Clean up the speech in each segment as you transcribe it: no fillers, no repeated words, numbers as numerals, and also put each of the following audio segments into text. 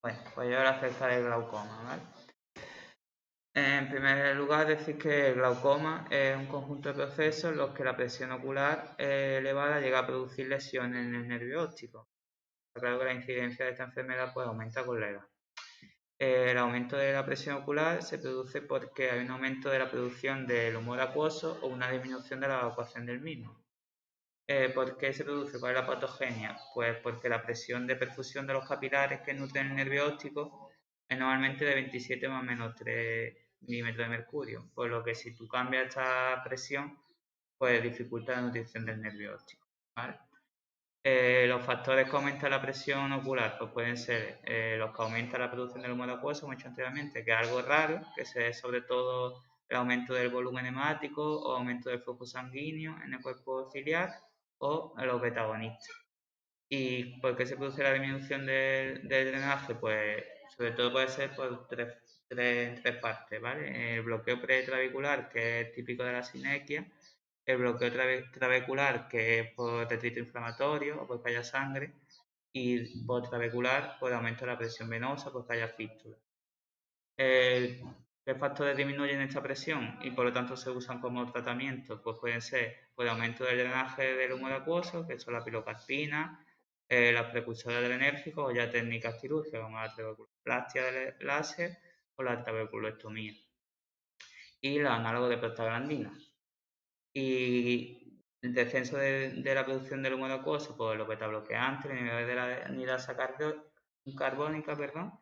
Bueno, pues ahora acerca del glaucoma, ¿vale? En primer lugar, decir que el glaucoma es un conjunto de procesos en los que la presión ocular elevada llega a producir lesiones en el nervio óptico. Claro que la incidencia de esta enfermedad pues, aumenta con la edad. El aumento de la presión ocular se produce porque hay un aumento de la producción del humor acuoso o una disminución de la evacuación del mismo. ¿Por qué se produce? ¿Cuál es la patogenia? Pues porque la presión de perfusión de los capilares que nutren el nervio óptico es normalmente de 27 más o menos 3 milímetros de mercurio, por lo que si tú cambias esta presión, pues dificulta la nutrición del nervio óptico, ¿vale? Los factores que aumentan la presión ocular pues pueden ser los que aumentan la producción del humor acuoso, como he dicho anteriormente, que es algo raro, que es sobre todo el aumento del volumen hemático o aumento del flujo sanguíneo en el cuerpo ciliar o los betagonistas. ¿Y por qué se produce la disminución del drenaje? Pues sobre todo puede ser por tres partes, ¿vale? El bloqueo pretrabecular, que es típico de la sinequia, el bloqueo trabecular, que es por detrito inflamatorio o porque haya sangre, y por trabecular por aumento de la presión venosa, porque haya fístula. ¿Qué factores disminuyen esta presión y por lo tanto se usan como tratamiento? Pues pueden ser por aumento del drenaje del humor acuoso, que son la pilocarpina, las precursoras del enérgico o ya técnicas quirúrgicas como la trabeculoplastia de láser o la trabeculostomía y los análogos de prostaglandina. Y el descenso de la producción del humor acuoso por los betabloqueantes, el nivel de la anidasa carbónica, perdón,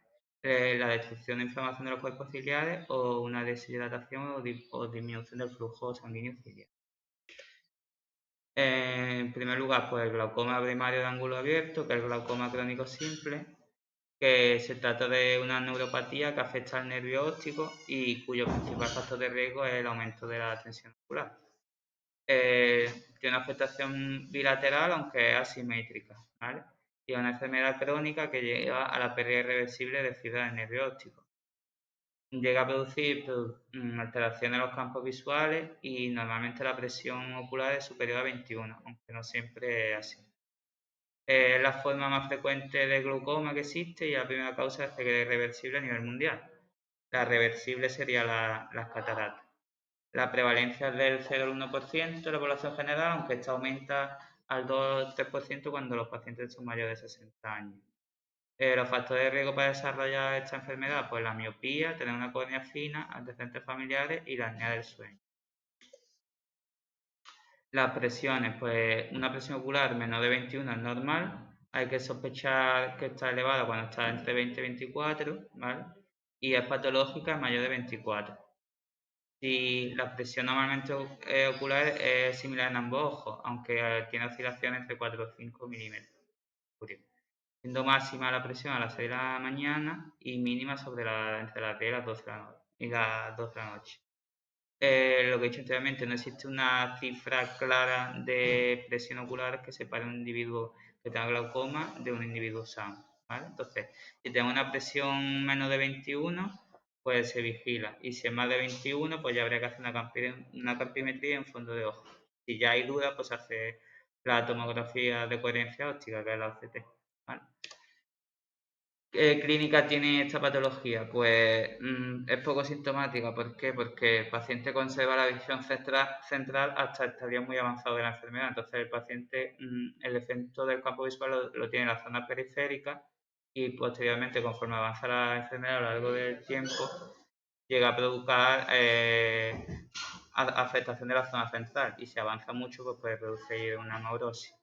la destrucción de inflamación de los cuerpos ciliares o una deshidratación o disminución del flujo sanguíneo ciliar. En primer lugar, pues el glaucoma primario de ángulo abierto, que es el glaucoma crónico simple, que se trata de una neuropatía que afecta al nervio óptico y cuyo principal factor de riesgo es el aumento de la tensión ocular. Tiene una afectación bilateral, aunque es asimétrica, ¿vale? Y es una enfermedad crónica que lleva a la pérdida irreversible de fibra del nervio óptico. Llega a producir alteraciones en los campos visuales y normalmente la presión ocular es superior a 21, aunque no siempre es así. Es la forma más frecuente de glaucoma que existe y la primera causa de ceguera irreversible a nivel mundial. La reversible sería las cataratas. La prevalencia es del 0,1% de la población general, aunque esta aumenta al 2-3% cuando los pacientes son mayores de 60 años. Los factores de riesgo para desarrollar esta enfermedad, pues la miopía, tener una córnea fina, antecedentes familiares y la apnea del sueño. Las presiones, pues una presión ocular menor de 21 es normal, hay que sospechar que está elevada cuando está entre 20 y 24, ¿vale? Y es patológica mayor de 24. Si la presión normalmente ocular es similar en ambos ojos, aunque tiene oscilaciones entre 4 o 5 milímetros, siendo máxima la presión a las 6 de la mañana y mínima entre las 10 y las 12 de la noche. Lo que he dicho anteriormente, no existe una cifra clara de presión ocular que separe un individuo que tenga glaucoma de un individuo sano, ¿vale? Entonces, si tengo una presión menos de 21, pues se vigila. Y si es más de 21, pues ya habría que hacer una campimetría en fondo de ojo. Si ya hay duda, pues se hace la tomografía de coherencia óptica, que es la OCT, ¿vale? ¿Qué clínica tiene esta patología? Pues es poco sintomática. ¿Por qué? Porque el paciente conserva la visión central hasta estadios muy avanzados de la enfermedad. Entonces el paciente, el efecto del campo visual lo tiene en la zona periférica y posteriormente, conforme avanza la enfermedad a lo largo del tiempo, llega a provocar afectación de la zona central y si avanza mucho pues puede producir una neurosis.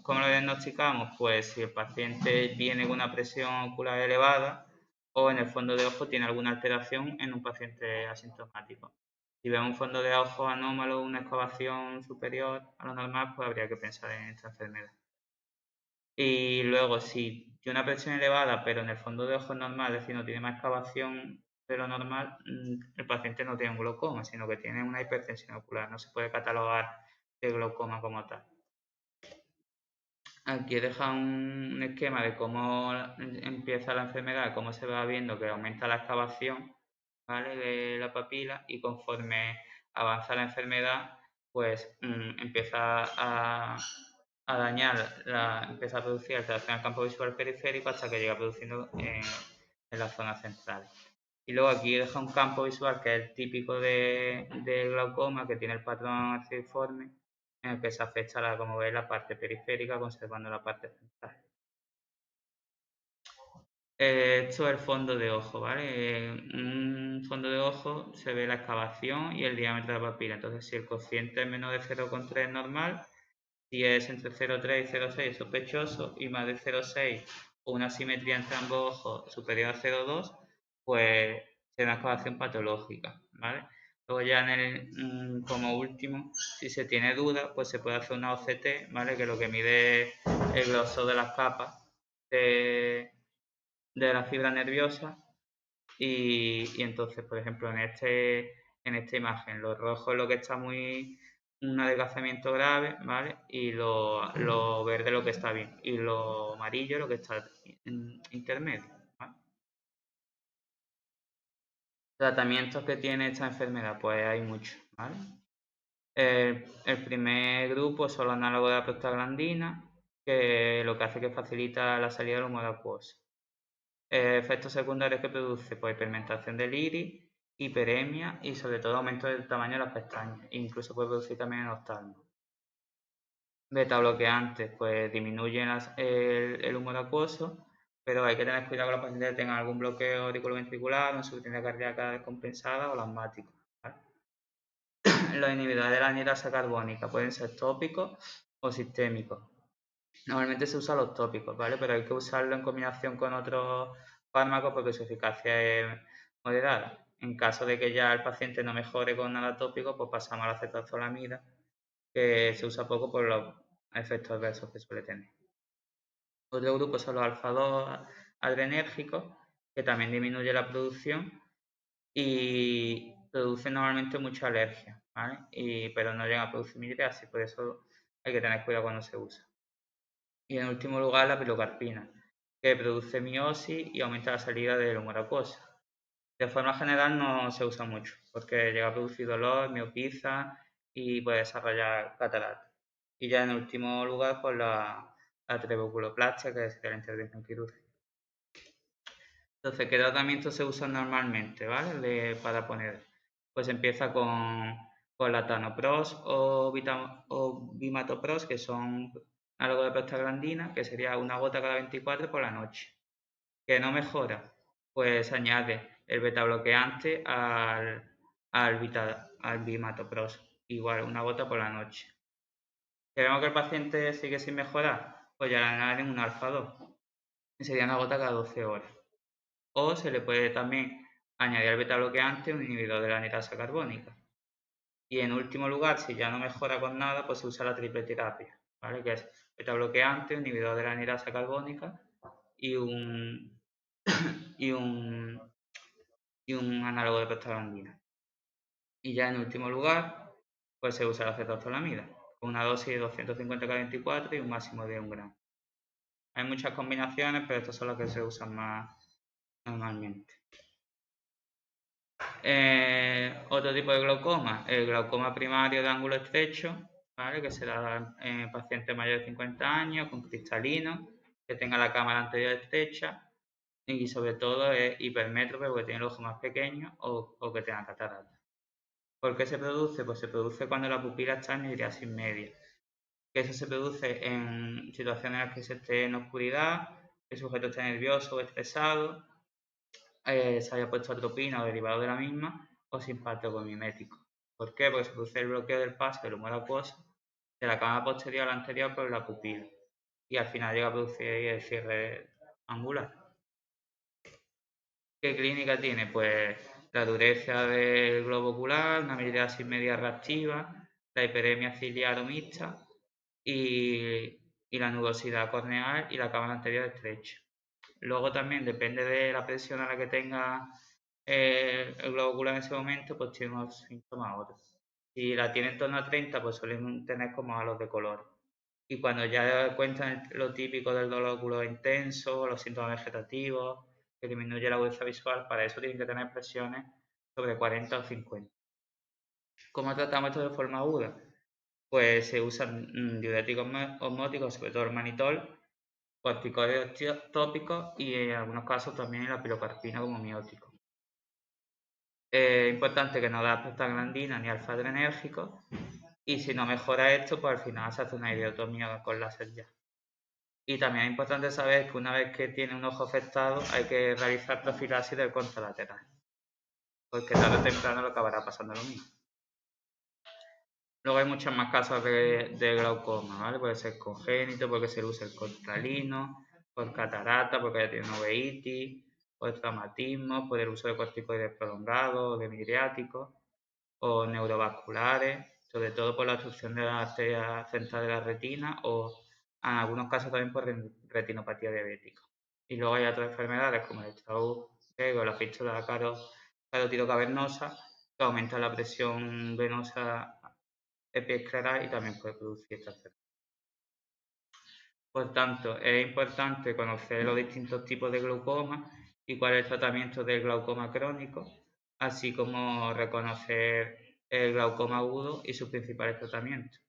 ¿Cómo lo diagnosticamos? Pues si el paciente viene con una presión ocular elevada o en el fondo de ojo tiene alguna alteración en un paciente asintomático. Si vemos un fondo de ojo anómalo, una excavación superior a lo normal, pues habría que pensar en esta enfermedad. Y luego, si tiene una presión elevada, pero en el fondo de ojo es normal, es decir, no tiene más excavación de lo normal, el paciente no tiene un glaucoma, sino que tiene una hipertensión ocular. No se puede catalogar de glaucoma como tal. Aquí he dejado un esquema de cómo empieza la enfermedad, cómo se va viendo que aumenta la excavación, ¿vale? De la papila y conforme avanza la enfermedad, pues empieza a dañar, empieza a producir alteración al campo visual periférico hasta que llega produciendo en la zona central. Y luego aquí deja un campo visual que es el típico del glaucoma, que tiene el patrón arciforme, en el que se afecta, como veis, la parte periférica, conservando la parte central. Esto es el fondo de ojo, ¿vale? En un fondo de ojo se ve la excavación y el diámetro de la papila. Entonces, si el cociente es menor de 0,3 es normal, si es entre 0,3 y 0,6 es sospechoso, y más de 0,6 o una simetría entre ambos ojos superior a 0,2, pues será una excavación patológica, ¿vale? Luego ya como último, si se tiene duda, pues se puede hacer una OCT, ¿vale? Que lo que mide es el grosor de las capas de, de la fibra nerviosa y entonces, por ejemplo, en esta imagen, lo rojo es lo que está un adelgazamiento grave, ¿vale? Y lo verde lo que está bien. Y lo amarillo lo que está intermedio, ¿vale? Tratamientos que tiene esta enfermedad, pues hay muchos, ¿vale? El primer grupo son los análogos de la prostaglandina, que lo que hace es que facilita la salida del humor acuoso. Efectos secundarios que produce, pues hipermentación del iris, hiperemia y sobre todo aumento del tamaño de las pestañas. Incluso puede producir también en oftalmo. Beta bloqueantes, pues disminuyen el humor acuoso, pero hay que tener cuidado con los pacientes que tengan algún bloqueo auriculoventricular, una insuficiencia cardíaca descompensada o asmático, ¿vale? Los inhibidores de la anhidrasa carbónica pueden ser tópicos o sistémicos. Normalmente se usan los tópicos, ¿vale? Pero hay que usarlo en combinación con otros fármacos porque su eficacia es moderada. En caso de que ya el paciente no mejore con nada tópico, pues pasamos a la acetazolamida, que se usa poco por los efectos adversos que suele tener. Otro grupo son los alfa-2 adrenérgicos, que también disminuye la producción y producen normalmente mucha alergia, ¿vale? Pero no llegan a producir miriasis, por eso hay que tener cuidado cuando se usa. Y en último lugar, la pilocarpina, que produce miosis y aumenta la salida del humor acuoso. De forma general no se usa mucho, porque llega a producir dolor, miopiza y puede desarrollar catarata. Y ya en último lugar, pues la trabeculoplastia, que es la intervención quirúrgica. Entonces, ¿qué tratamientos se usan normalmente, ¿vale? Para poner, pues empieza con latanoprost o bimatoprost, que son algo de prostaglandina, que sería una gota cada 24 por la noche. ¿Que no mejora? Pues añade el betabloqueante al bimatoprost, igual, una gota por la noche. Si vemos que el paciente sigue sin mejorar, pues ya le añaden un alfa-2, que sería una gota cada 12 horas. O se le puede también añadir al betabloqueante un inhibidor de la anhidrasa carbónica. Y en último lugar, si ya no mejora con nada, pues se usa la triple terapia, ¿vale? Que es betabloqueante, un inhibidor de la anhidrasa carbónica y y un, y un análogo de prostaglandina. Y ya en último lugar, pues se usa la acetazolamida, con una dosis de 250 cada 24 y un máximo de 1 gramo. Hay muchas combinaciones, pero estas son las que se usan más normalmente. Otro tipo de glaucoma, el glaucoma primario de ángulo estrecho, ¿vale? Que se da en pacientes mayores de 50 años, con cristalino, que tenga la cámara anterior estrecha y sobre todo es hipermétrope porque tiene el ojo más pequeño o que tenga catarata. ¿Por qué se produce? Pues se produce cuando la pupila está en miriasis media. Que eso se produce en situaciones en las que se esté en oscuridad, el sujeto esté nervioso o estresado, se haya puesto atropina o derivado de la misma, o sin mimético. ¿Por qué? Porque se produce el bloqueo del paso del humor acuoso de la cámara posterior a la anterior por la pupila. Y al final llega a producir el cierre angular. ¿Qué clínica tiene? Pues la dureza del globo ocular, una miriasis media reactiva, la hiperemia ciliar o mixta y la nubosidad corneal y la cámara anterior estrecha. Luego también depende de la presión a la que tenga el globo ocular en ese momento, pues tiene unos síntomas otros. Si la tiene en torno a 30, pues suelen tener como halos de color. Y cuando ya cuentan lo típico del dolor ocular intenso, los síntomas vegetativos, que disminuye la agudeza visual, para eso tienen que tener presiones sobre 40 o 50. ¿Cómo tratamos esto de forma aguda? pues se usan diuréticos osmóticos, sobre todo el manitol, corticoides tópicos y en algunos casos también la pilocarpina como miótico. Es importante que no da prostaglandina ni alfa-adrenérgico y si no mejora esto, pues al final se hace una ideotomía con láser ya. Y también es importante saber que una vez que tiene un ojo afectado hay que realizar profilaxis del contralateral, porque tarde o temprano le acabará pasando lo mismo. Luego hay muchos más casos de glaucoma, ¿vale? Puede ser congénito, porque se usa el contralino, por catarata, porque ya tiene uveitis, por traumatismo, por el uso de corticoides prolongados, de midriáticos, o neurovasculares, sobre todo por la obstrucción de la arteria central de la retina o en algunos casos también por retinopatía diabética. Y luego hay otras enfermedades como el estrabismo griego o la fístula carótido cavernosa que aumentan la presión venosa epiescleral y también puede producir esta enfermedad. Por tanto, es importante conocer los distintos tipos de glaucoma y cuál es el tratamiento del glaucoma crónico, así como reconocer el glaucoma agudo y sus principales tratamientos.